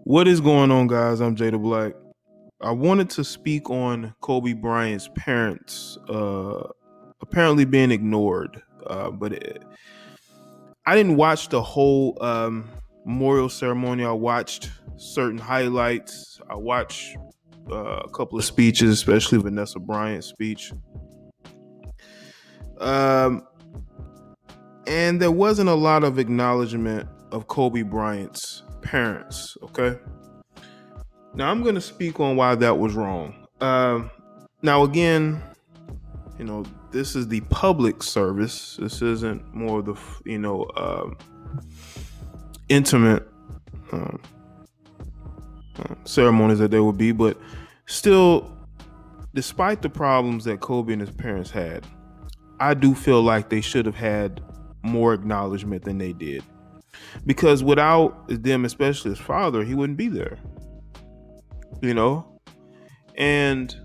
What is going on, guys? I'm Jay the Black. I wanted to speak on Kobe Bryant's parents apparently being ignored, I didn't watch the whole memorial ceremony. I watched certain highlights. I watched a couple of speeches, especially Vanessa Bryant's speech. And there wasn't a lot of acknowledgement of Kobe Bryant's parents, okay? Now, I'm going to speak on why that was wrong. Now, again, this is the public service. This isn't more of the, intimate ceremonies that there would be. But still, despite the problems that Kobe and his parents had, I do feel like they should have had more acknowledgement than they did. Because without them, especially his father, he wouldn't be there. And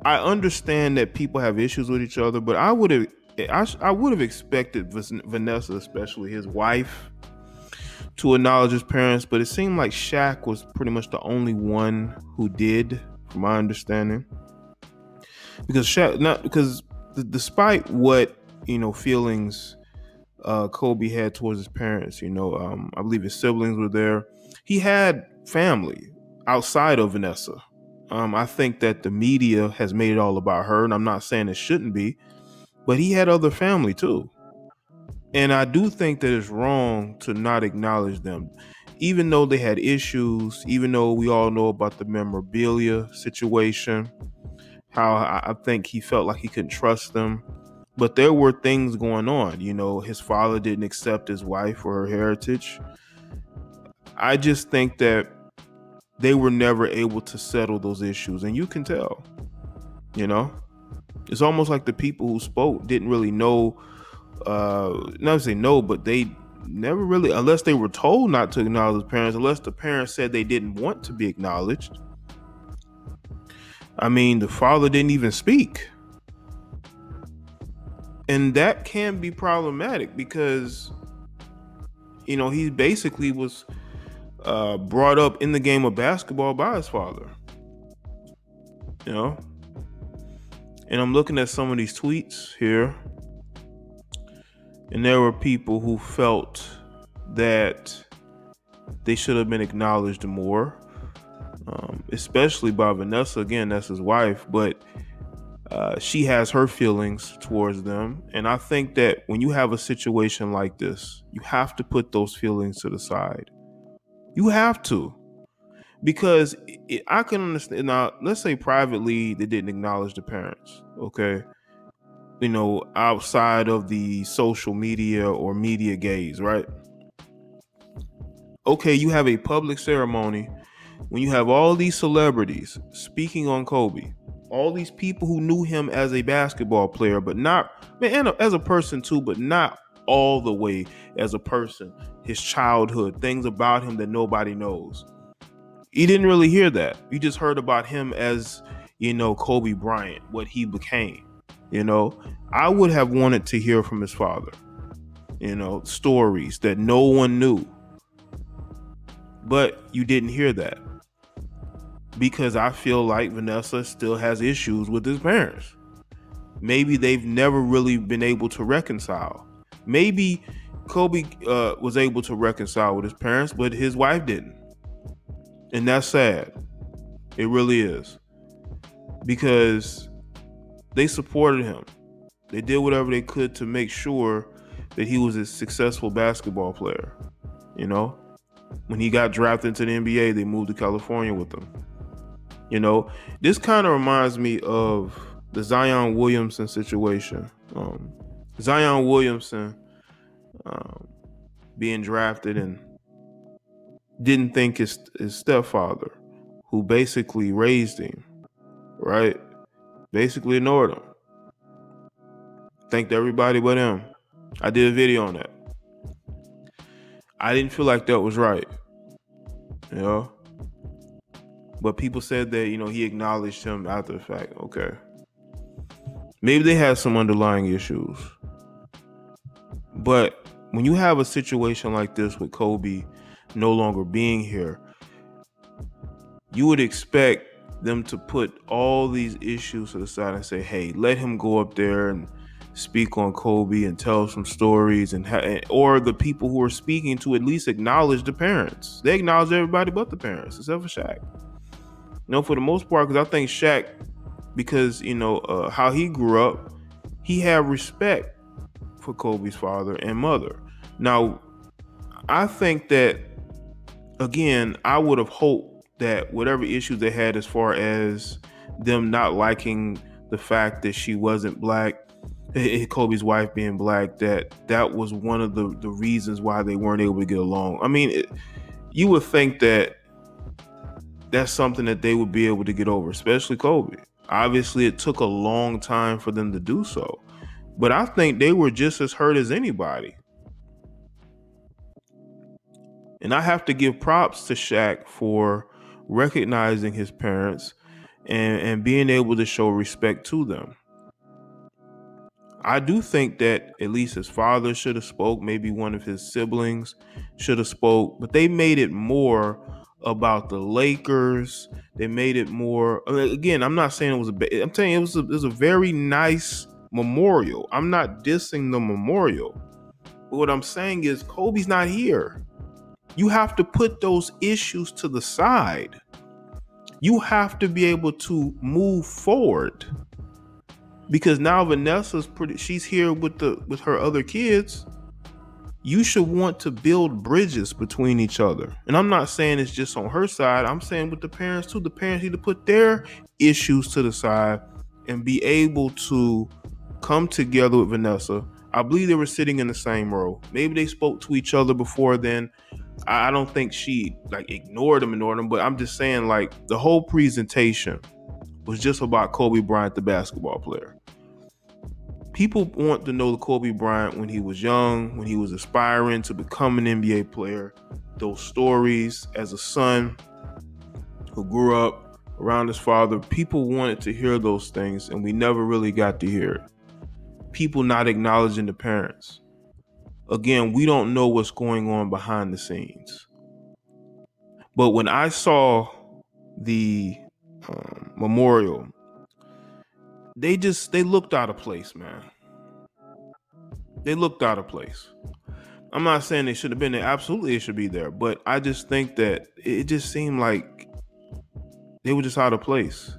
I understand that people have issues with each other, but I would have expected Vanessa, especially his wife, to acknowledge his parents. But it seemed like Shaq was pretty much the only one who did, from my understanding. Because despite what feelings Kobe had towards his parents, I believe his siblings were there. He had family outside of Vanessa. I think that the media has made it all about her, and I'm not saying it shouldn't be, but he had other family too. And I do think that it's wrong to not acknowledge them, even though they had issues, even though we all know about the memorabilia situation, how I think he felt like he couldn't trust them. But there were things going on. His father didn't accept his wife or her heritage. I just think that they were never able to settle those issues. And you can tell, it's almost like the people who spoke didn't really know, not to say no, but they never really, unless they were told not to acknowledge his parents, unless the parents said they didn't want to be acknowledged. I mean, the father didn't even speak. And that can be problematic because, he basically was brought up in the game of basketball by his father. And I'm looking at some of these tweets here, and there were people who felt that they should have been acknowledged more, especially by Vanessa. Again, that's his wife, but she has her feelings towards them. And I think that when you have a situation like this, you have to put those feelings to the side. You have to, because I can understand. Now, let's say privately they didn't acknowledge the parents. Okay. Outside of the social media or media gaze, right? Okay. You have a public ceremony when you have all these celebrities speaking on Kobe, all these people who knew him as a basketball player, but not, and as a person too, but not all the way as a person, his childhood, things about him that nobody knows. You didn't really hear that. You just heard about him as, Kobe Bryant, what he became. I would have wanted to hear from his father, stories that no one knew. But you didn't hear that because I feel like Vanessa still has issues with his parents. Maybe they've never really been able to reconcile. Maybe Kobe was able to reconcile with his parents, but his wife didn't. And that's sad. It really is. Because they supported him. They did whatever they could to make sure that he was a successful basketball player. When he got drafted into the NBA, they moved to California with him. This kind of reminds me of the Zion Williamson situation. Zion Williamson being drafted and didn't think his stepfather, who basically raised him, right? Basically ignored him. Thanked everybody but him. I did a video on that. I didn't feel like that was right. But people said that, he acknowledged him after the fact. Okay. Maybe they had some underlying issues. But when you have a situation like this with Kobe, no longer being here, you would expect them to put all these issues to the side and say, hey, let him go up there and speak on Kobe and tell some stories, or the people who are speaking to at least acknowledge the parents. They acknowledge everybody but the parents, except for Shaq. For the most part, because I think Shaq, because, how he grew up, he had respect for Kobe's father and mother. Now, I think that, again, I would have hoped that whatever issues they had as far as them not liking the fact that she wasn't black, Kobe's wife being black, that was one of the reasons why they weren't able to get along. I mean, you would think that that's something that they would be able to get over, especially Kobe. Obviously, it took a long time for them to do so, but I think they were just as hurt as anybody. And I have to give props to Shaq for recognizing his parents and being able to show respect to them. I do think that at least his father should have spoke. Maybe one of his siblings should have spoke, but they made it more about the Lakers. They made it more. Again, I'm not saying it was I'm telling you, it was a very nice memorial. I'm not dissing the memorial, but what I'm saying is Kobe's not here. You have to put those issues to the side. You have to be able to move forward. Because now Vanessa's she's here with her other kids. You should want to build bridges between each other. And I'm not saying it's just on her side. I'm saying with the parents too. The parents need to put their issues to the side and be able to come together with Vanessa. I believe they were sitting in the same row. Maybe they spoke to each other before then. I don't think she ignored them, but I'm just saying the whole presentation was just about Kobe Bryant, the basketball player. People want to know the Kobe Bryant when he was young, when he was aspiring to become an NBA player. Those stories as a son who grew up around his father, people wanted to hear those things, and we never really got to hear it. People not acknowledging the parents. Again, we don't know what's going on behind the scenes. But when I saw the memorial, they looked out of place, man. They looked out of place. I'm not saying they should have been there. Absolutely, it should be there. But I just think that it just seemed like they were just out of place.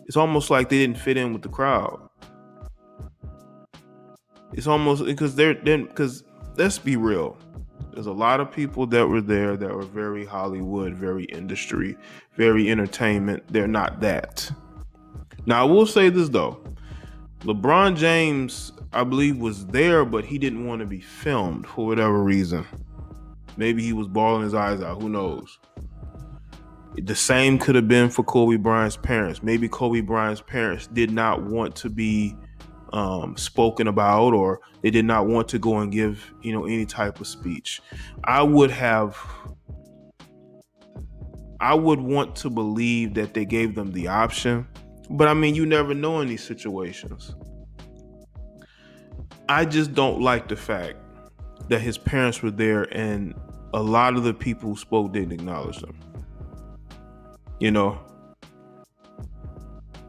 It's almost like they didn't fit in with the crowd. It's almost because let's be real. There's a lot of people that were there that were very Hollywood, very industry, very entertainment. They're not that. Now, I will say this, though. LeBron James, I believe, was there, but he didn't want to be filmed for whatever reason. Maybe he was bawling his eyes out. Who knows? The same could have been for Kobe Bryant's parents. Maybe Kobe Bryant's parents did not want to be spoken about, or they did not want to go and give, any type of speech. I would want to believe that they gave them the option, but I mean, you never know in these situations. I just don't like the fact that his parents were there and a lot of the people who spoke didn't acknowledge them.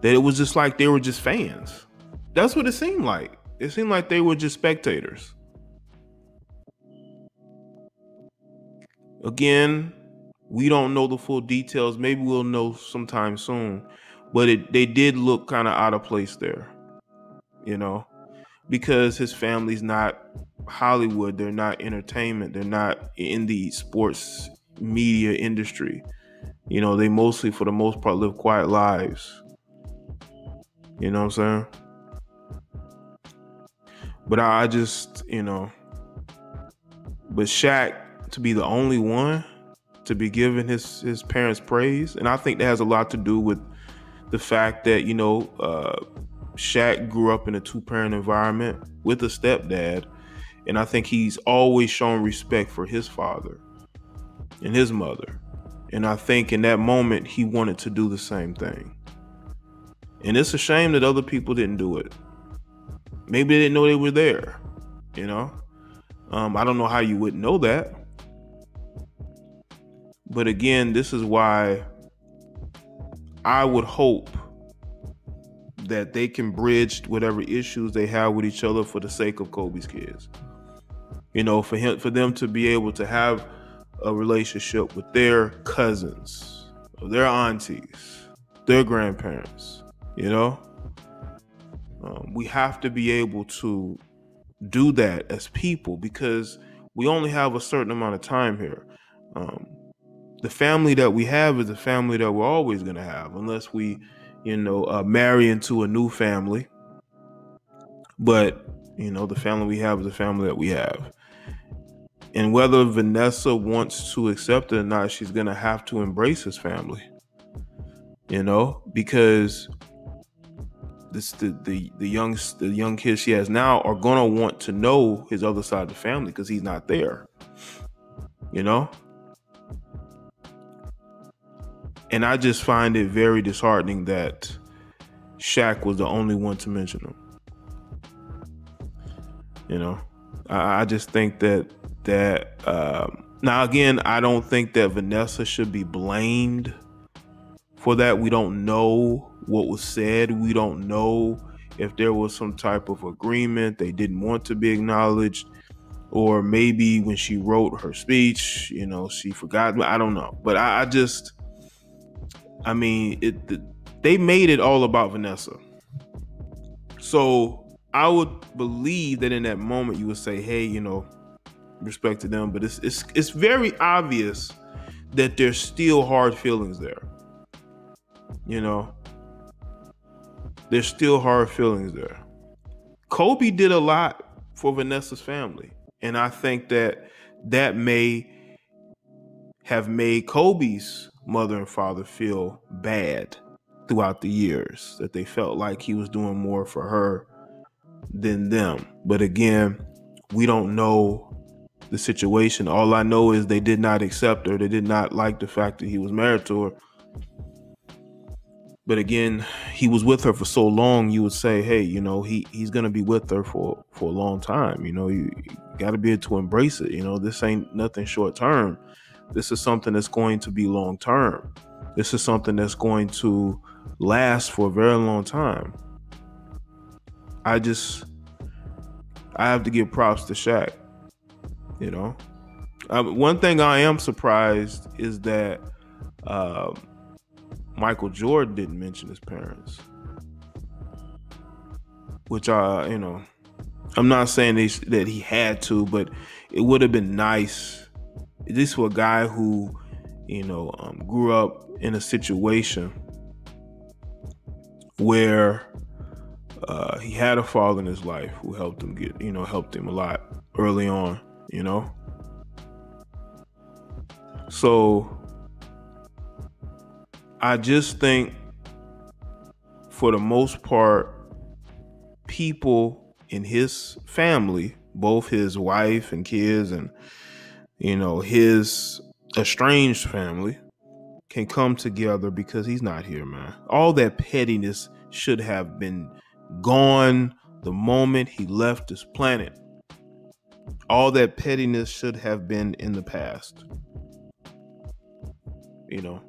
That it was just like they were just fans. That's what it seemed like. It seemed like they were just spectators. Again, we don't know the full details. Maybe we'll know sometime soon. But they did look kind of out of place there, because his family's not Hollywood. They're not entertainment. They're not in the sports media industry. They mostly, for the most part, live quiet lives. You know what I'm saying? But I just, but Shaq to be the only one to be giving his parents praise. And I think that has a lot to do with the fact that, Shaq grew up in a two-parent environment with a stepdad. And I think he's always shown respect for his father and his mother. And I think in that moment, he wanted to do the same thing. And it's a shame that other people didn't do it. Maybe they didn't know they were there, I don't know how you wouldn't know that. But again, this is why I would hope that they can bridge whatever issues they have with each other for the sake of Kobe's kids. For them to be able to have a relationship with their cousins, their aunties, their grandparents. We have to be able to do that as people, because we only have a certain amount of time here. The family that we have is the family that we're always going to have, unless we, marry into a new family. But, the family we have is the family that we have. And whether Vanessa wants to accept it or not, she's going to have to embrace his family, because the young kids she has now are going to want to know his other side of the family because he's not there, And I just find it very disheartening that Shaq was the only one to mention him. I just think that now again, I don't think that Vanessa should be blamed for that. We don't know what was said. We don't know if there was some type of agreement they didn't want to be acknowledged, or maybe when she wrote her speech, she forgot. I don't know, but they made it all about Vanessa. So I would believe that in that moment you would say, hey, respect to them, but it's very obvious that there's still hard feelings there. There's still hard feelings there. Kobe did a lot for Vanessa's family, and I think that may have made Kobe's mother and father feel bad throughout the years, that they felt like he was doing more for her than them. But again, we don't know the situation. All I know is they did not accept her. They did not like the fact that he was married to her. But again, he was with her for so long, you would say, hey, he's going to be with her for a long time. You got to be able to embrace it. This ain't nothing short term. This is something that's going to be long term. This is something that's going to last for a very long time. I have to give props to Shaq. One thing I am surprised is that Michael Jordan didn't mention his parents, which I'm not saying that he had to, but it would have been nice. This for a guy who, grew up in a situation where he had a father in his life who helped him helped him a lot early on, So I just think for the most part, people in his family, both his wife and kids and, his estranged family, can come together because he's not here, man. All that pettiness should have been gone the moment he left this planet. All that pettiness should have been in the past.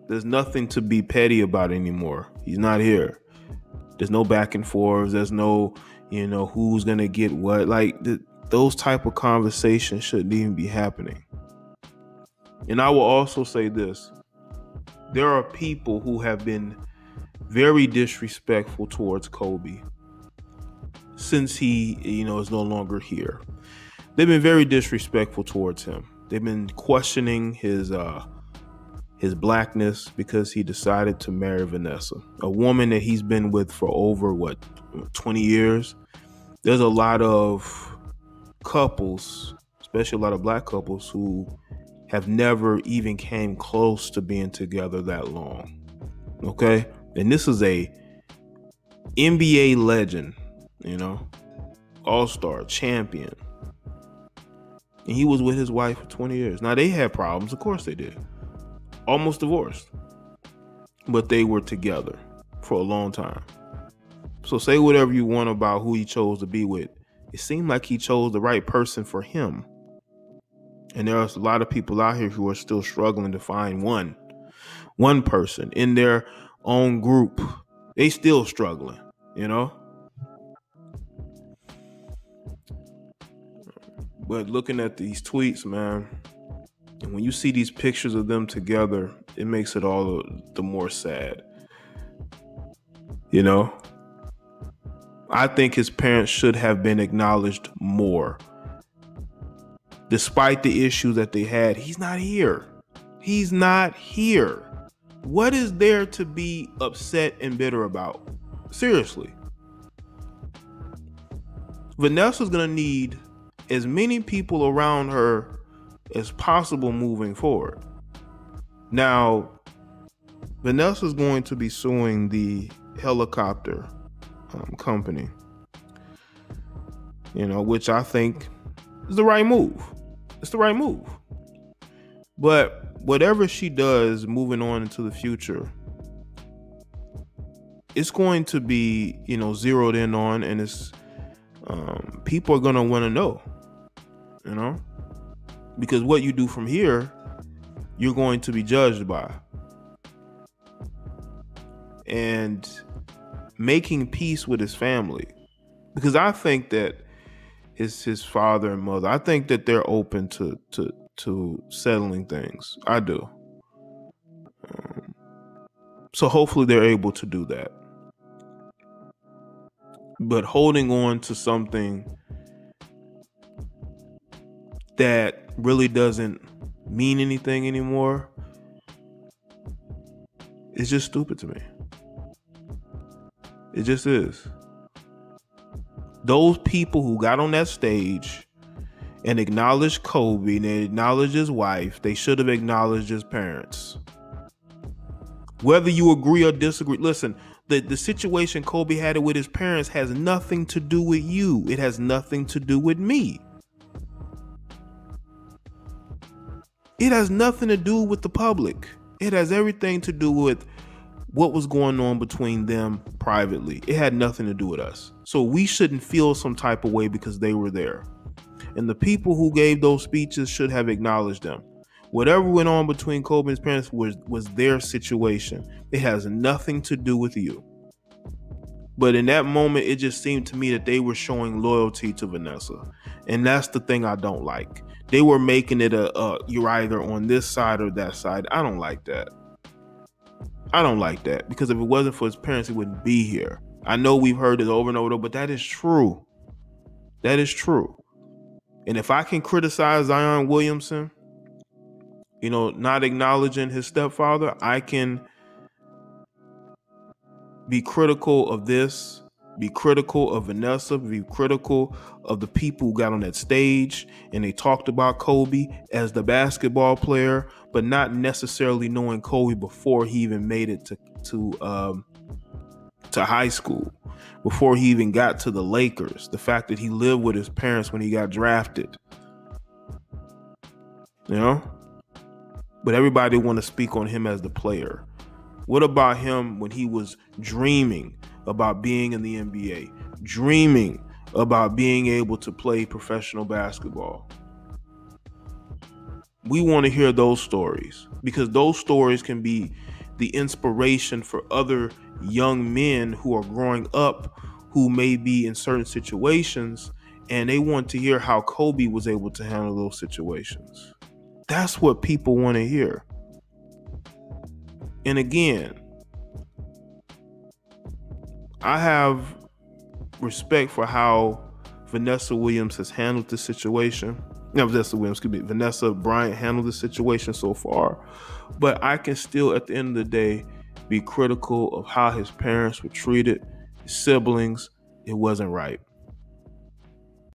There's nothing to be petty about anymore. He's not here. There's no back and forth. There's no, who's going to get what. Those type of conversations shouldn't even be happening. And I will also say this. There are people who have been very disrespectful towards Kobe since he, is no longer here. They've been very disrespectful towards him. They've been questioning his blackness because he decided to marry Vanessa, a woman that he's been with for over 20 years. There's a lot of couples, especially a lot of black couples, who have never even came close to being together that long. Okay? And this is a NBA legend, all-star, champion. And he was with his wife for 20 years. Now, they had problems. Of course they did. Almost divorced. But they were together for a long time. So say whatever you want about who he chose to be with. It seemed like he chose the right person for him. And there are a lot of people out here who are still struggling to find one person in their own group. They still struggling, you know? But looking at these tweets, man, and when you see these pictures of them together, it makes it all the more sad. You know? I think his parents should have been acknowledged more. Despite the issues that they had, he's not here. He's not here. What is there to be upset and bitter about? Seriously. Vanessa's going to need as many people around her as possible moving forward. Now, Vanessa's going to be suing the helicopter company, which I think is the right move. It's the right move. But whatever she does moving on into the future, it's going to be, zeroed in on, and it's people are going to want to know, because what you do from here, you're going to be judged by. And making peace with his family, because I think that his father and mother, I think that they're open to settling things. I do. So hopefully they're able to do that. But holding on to something that really doesn't mean anything anymore is just stupid to me. It just is. Those people who got on that stage and acknowledged Kobe and they acknowledged his wife, they should have acknowledged his parents. Whether you agree or disagree, listen, the situation Kobe had it with his parents has nothing to do with you. It has nothing to do with me. It has nothing to do with the public. It has everything to do with what was going on between them privately. It had nothing to do with us. So we shouldn't feel some type of way because they were there. And the people who gave those speeches should have acknowledged them. Whatever went on between Kobe and his parents was their situation. It has nothing to do with you. But in that moment, it just seemed to me that they were showing loyalty to Vanessa. And that's the thing I don't like. They were making it you're either on this side or that side. I don't like that. I don't like that, because if it wasn't for his parents, he wouldn't be here. I know we've heard this over and over, but that is true. That is true. And if I can criticize Zion Williamson, not acknowledging his stepfather, I can be critical of this, be critical of Vanessa, be critical of the people who got on that stage and they talked about Kobe as the basketball player, but not necessarily knowing Kobe before he even made it to high school, before he even got to the Lakers. The fact that he lived with his parents when he got drafted, But everybody want to speak on him as the player. What about him when he was dreaming about being in the NBA, dreaming about being able to play professional basketball? We want to hear those stories, because those stories can be the inspiration for other young men who are growing up, who may be in certain situations, and they want to hear how Kobe was able to handle those situations. That's what people want to hear. And again, I have respect for how Vanessa Williams has handled the situation. Vanessa Bryant handled the situation so far. But I can still, at the end of the day, be critical of how his parents were treated, his siblings. It wasn't right.